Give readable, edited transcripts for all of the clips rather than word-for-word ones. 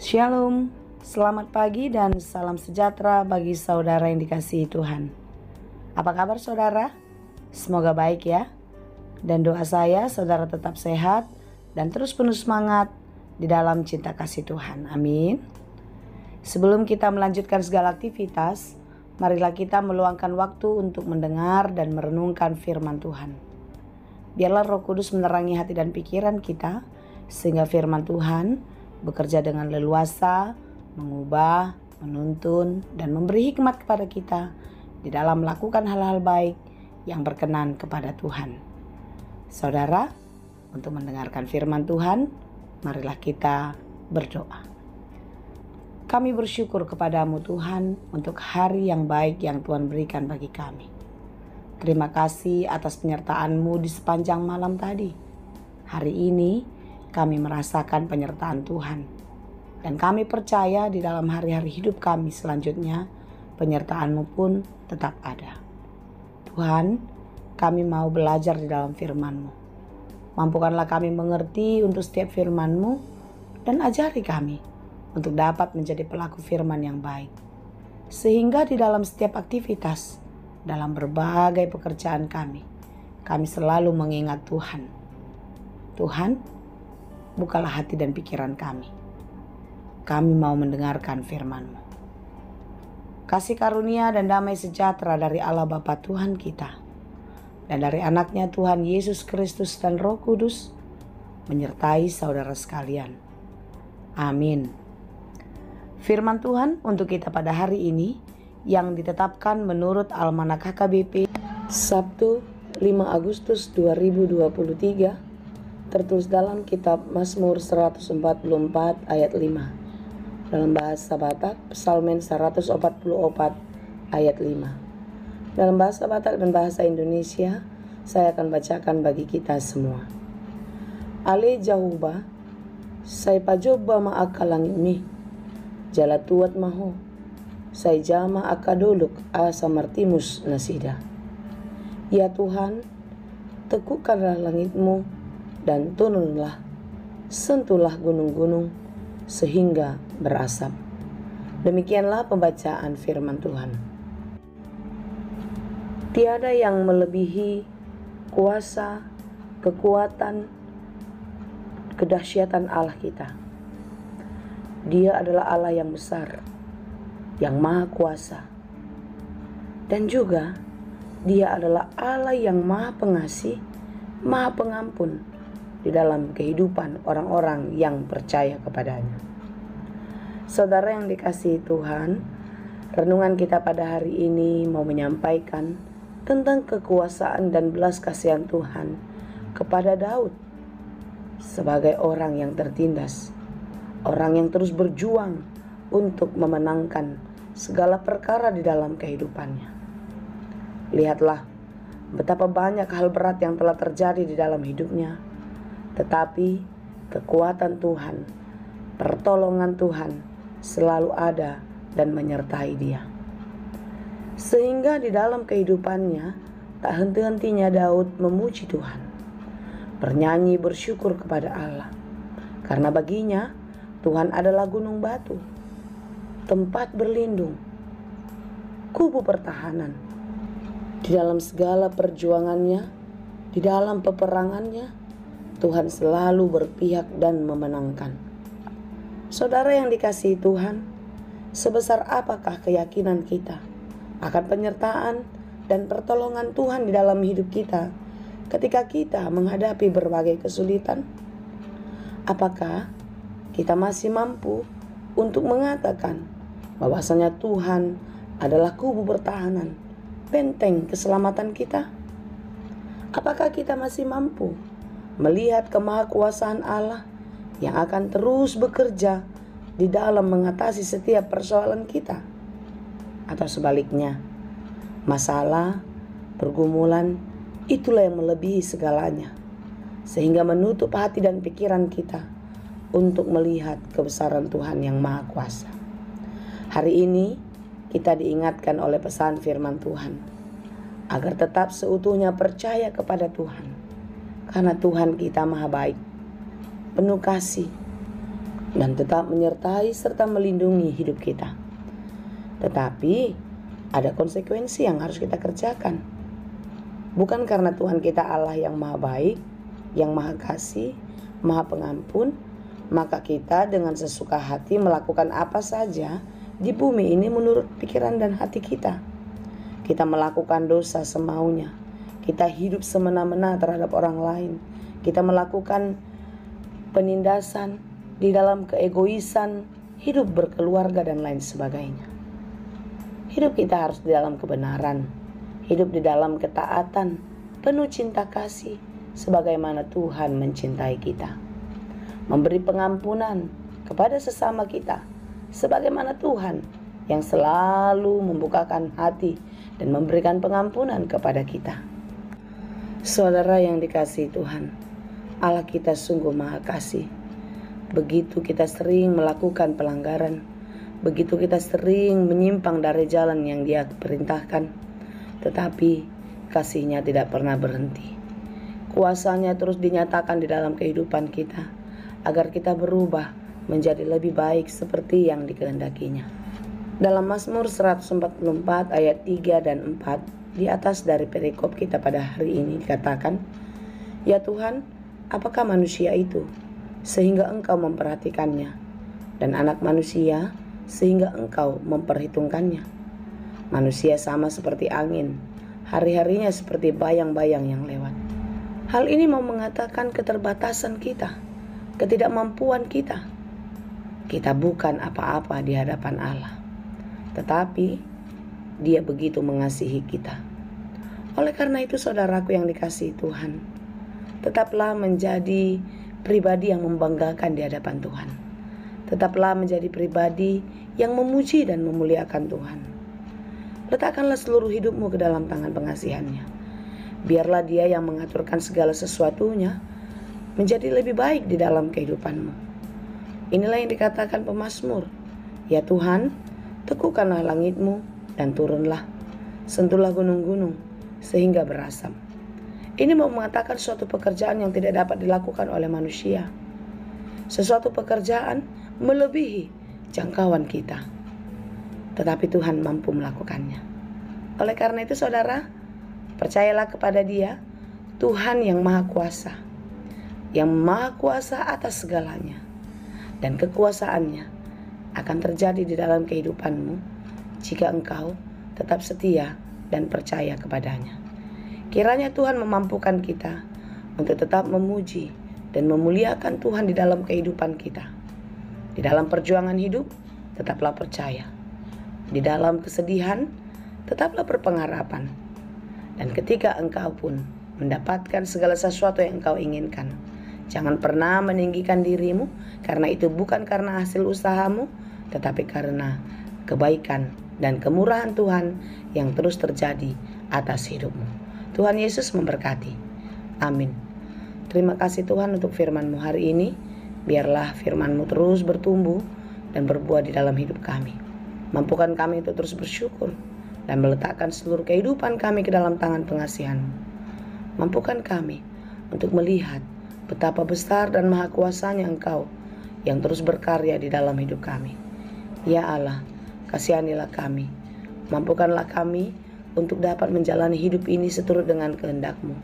Shalom, selamat pagi dan salam sejahtera bagi saudara yang dikasihi Tuhan. Apa kabar saudara? Semoga baik ya. Dan doa saya saudara tetap sehat dan terus penuh semangat di dalam cinta kasih Tuhan. Amin. Sebelum kita melanjutkan segala aktivitas, marilah kita meluangkan waktu untuk mendengar dan merenungkan firman Tuhan. Biarlah Roh Kudus menerangi hati dan pikiran kita, sehingga firman Tuhan bekerja dengan leluasa, mengubah, menuntun, dan memberi hikmat kepada kita di dalam melakukan hal-hal baik yang berkenan kepada Tuhan. Saudara, untuk mendengarkan firman Tuhan, marilah kita berdoa. Kami bersyukur kepadamu Tuhan untuk hari yang baik yang Tuhan berikan bagi kami. Terima kasih atas penyertaan-Mu di sepanjang malam tadi. Hari ini kami merasakan penyertaan Tuhan. Dan kami percaya di dalam hari-hari hidup kami selanjutnya, penyertaan-Mu pun tetap ada. Tuhan, kami mau belajar di dalam firman-Mu. Mampukanlah kami mengerti untuk setiap firman-Mu dan ajari kami untuk dapat menjadi pelaku firman yang baik. Sehingga di dalam setiap aktivitas, dalam berbagai pekerjaan kami selalu mengingat Tuhan. Tuhan, bukalah hati dan pikiran kami. Kami mau mendengarkan firman-Mu. Kasih karunia dan damai sejahtera dari Allah Bapa Tuhan kita, dan dari anaknya Tuhan Yesus Kristus dan Roh Kudus, menyertai saudara sekalian. Amin. Firman Tuhan untuk kita pada hari ini, yang ditetapkan menurut Almanak HKBP, Sabtu 5 Agustus 2023, tertulis dalam kitab Mazmur 144 ayat 5. Dalam bahasa Batak, Psalmen 144 ayat 5. Dalam bahasa Batak dan bahasa Indonesia, saya akan bacakan bagi kita semua. Ale jahuba, saya pajoba ma'aka langit mi, jala tuat maho, saya jama akadoluk asa martimus nasida. Ya Tuhan, tekukkanlah langit-Mu, dan turunlah, sentuhlah gunung-gunung sehingga berasap. Demikianlah pembacaan firman Tuhan. Tiada yang melebihi kuasa, kekuatan, kedahsyatan Allah kita. Dia adalah Allah yang besar, yang maha kuasa. Dan juga Dia adalah Allah yang maha pengasih, maha pengampun di dalam kehidupan orang-orang yang percaya kepadanya. Saudara yang dikasihi Tuhan, renungan kita pada hari ini mau menyampaikan tentang kekuasaan dan belas kasihan Tuhan kepada Daud sebagai orang yang tertindas, orang yang terus berjuang untuk memenangkan segala perkara di dalam kehidupannya. Lihatlah betapa banyak hal berat yang telah terjadi di dalam hidupnya, tetapi kekuatan Tuhan, pertolongan Tuhan selalu ada dan menyertai dia. Sehingga di dalam kehidupannya tak henti-hentinya Daud memuji Tuhan, bernyanyi bersyukur kepada Allah. Karena baginya Tuhan adalah gunung batu, tempat berlindung, kubu pertahanan. Di dalam segala perjuangannya, di dalam peperangannya, Tuhan selalu berpihak dan memenangkan. Saudara yang dikasihi Tuhan, sebesar apakah keyakinan kita akan penyertaan dan pertolongan Tuhan di dalam hidup kita ketika kita menghadapi berbagai kesulitan? Apakah kita masih mampu untuk mengatakan bahwasanya Tuhan adalah kubu pertahanan, benteng keselamatan kita? Apakah kita masih mampu melihat kemahakuasaan Allah yang akan terus bekerja di dalam mengatasi setiap persoalan kita? Atau sebaliknya, masalah, pergumulan, itulah yang melebihi segalanya, sehingga menutup hati dan pikiran kita untuk melihat kebesaran Tuhan yang Maha Kuasa. Hari ini kita diingatkan oleh pesan firman Tuhan agar tetap seutuhnya percaya kepada Tuhan, karena Tuhan kita maha baik, penuh kasih, dan tetap menyertai serta melindungi hidup kita. Tetapi ada konsekuensi yang harus kita kerjakan. Bukan karena Tuhan kita Allah yang maha baik, yang maha kasih, maha pengampun, maka kita dengan sesuka hati melakukan apa saja di bumi ini menurut pikiran dan hati kita. Kita melakukan dosa semaunya. Kita hidup semena-mena terhadap orang lain. Kita melakukan penindasan di dalam keegoisan, hidup berkeluarga dan lain sebagainya. Hidup kita harus di dalam kebenaran, hidup di dalam ketaatan, penuh cinta kasih, sebagaimana Tuhan mencintai kita. Memberi pengampunan kepada sesama kita, sebagaimana Tuhan yang selalu membukakan hati dan memberikan pengampunan kepada kita. Saudara yang dikasihi Tuhan, Allah kita sungguh maha kasih. Begitu kita sering melakukan pelanggaran, begitu kita sering menyimpang dari jalan yang Dia perintahkan, tetapi kasih-Nya tidak pernah berhenti. Kuasa-Nya terus dinyatakan di dalam kehidupan kita, agar kita berubah menjadi lebih baik seperti yang dikehendakinya. Dalam Mazmur 144 ayat 3 dan 4, di atas dari perikop kita pada hari ini dikatakan, "Ya Tuhan, apakah manusia itu sehingga Engkau memperhatikannya, dan anak manusia sehingga Engkau memperhitungkannya? Manusia sama seperti angin, hari-harinya seperti bayang-bayang yang lewat." Hal ini mau mengatakan keterbatasan kita, ketidakmampuan kita. Kita bukan apa-apa di hadapan Allah, tetapi Dia begitu mengasihi kita. Oleh karena itu, saudaraku yang dikasihi Tuhan, tetaplah menjadi pribadi yang membanggakan di hadapan Tuhan. Tetaplah menjadi pribadi yang memuji dan memuliakan Tuhan. Letakkanlah seluruh hidupmu ke dalam tangan pengasihan-Nya. Biarlah Dia yang mengaturkan segala sesuatunya menjadi lebih baik di dalam kehidupanmu. Inilah yang dikatakan pemazmur, "Ya Tuhan, teguhkanlah langitmu dan turunlah, sentuhlah gunung-gunung sehingga berasap." Ini mau mengatakan suatu pekerjaan yang tidak dapat dilakukan oleh manusia. Sesuatu pekerjaan melebihi jangkauan kita, tetapi Tuhan mampu melakukannya. Oleh karena itu, saudara, percayalah kepada Dia, Tuhan yang maha kuasa, yang maha kuasa atas segalanya, dan kekuasaannya akan terjadi di dalam kehidupanmu jika engkau tetap setia dan percaya kepadanya. Kiranya Tuhan memampukan kita untuk tetap memuji dan memuliakan Tuhan di dalam kehidupan kita. Di dalam perjuangan hidup, tetaplah percaya. Di dalam kesedihan, tetaplah berpengharapan. Dan ketika engkau pun mendapatkan segala sesuatu yang engkau inginkan, jangan pernah meninggikan dirimu, karena itu bukan karena hasil usahamu, tetapi karena kebaikan dan kemurahan Tuhan yang terus terjadi atas hidupmu. Tuhan Yesus memberkati. Amin. Terima kasih Tuhan untuk firman-Mu hari ini. Biarlah firman-Mu terus bertumbuh dan berbuah di dalam hidup kami. Mampukan kami untuk terus bersyukur dan meletakkan seluruh kehidupan kami ke dalam tangan pengasihan-Mu. Mampukan kami untuk melihat betapa besar dan maha kuasanya Engkau yang terus berkarya di dalam hidup kami. Ya Allah, kasihanilah kami, mampukanlah kami untuk dapat menjalani hidup ini seturut dengan kehendak-Mu.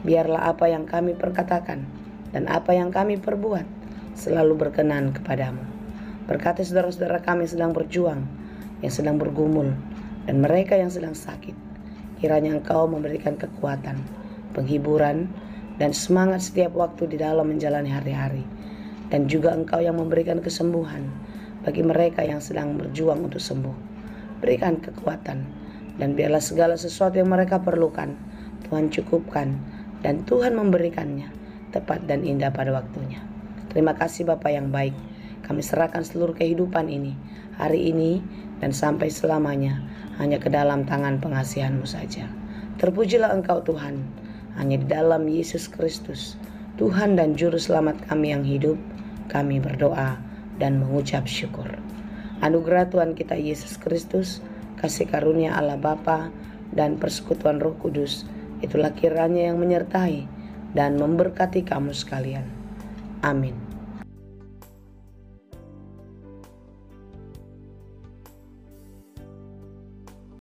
Biarlah apa yang kami perkatakan dan apa yang kami perbuat selalu berkenan kepadamu. Berkati saudara-saudara kami yang sedang berjuang, yang sedang bergumul, dan mereka yang sedang sakit. Kiranya Engkau memberikan kekuatan, penghiburan, dan semangat setiap waktu di dalam menjalani hari-hari. Dan juga Engkau yang memberikan kesembuhan bagi mereka yang sedang berjuang untuk sembuh. Berikan kekuatan, dan biarlah segala sesuatu yang mereka perlukan Tuhan cukupkan, dan Tuhan memberikannya tepat dan indah pada waktunya. Terima kasih Bapa yang baik. Kami serahkan seluruh kehidupan ini, hari ini dan sampai selamanya, hanya ke dalam tangan pengasihan-Mu saja. Terpujilah Engkau Tuhan, hanya di dalam Yesus Kristus, Tuhan dan Juru Selamat kami yang hidup, kami berdoa dan mengucap syukur. Anugerah Tuhan kita Yesus Kristus, kasih karunia Allah Bapa, dan persekutuan Roh Kudus, itulah kiranya yang menyertai dan memberkati kamu sekalian. Amin.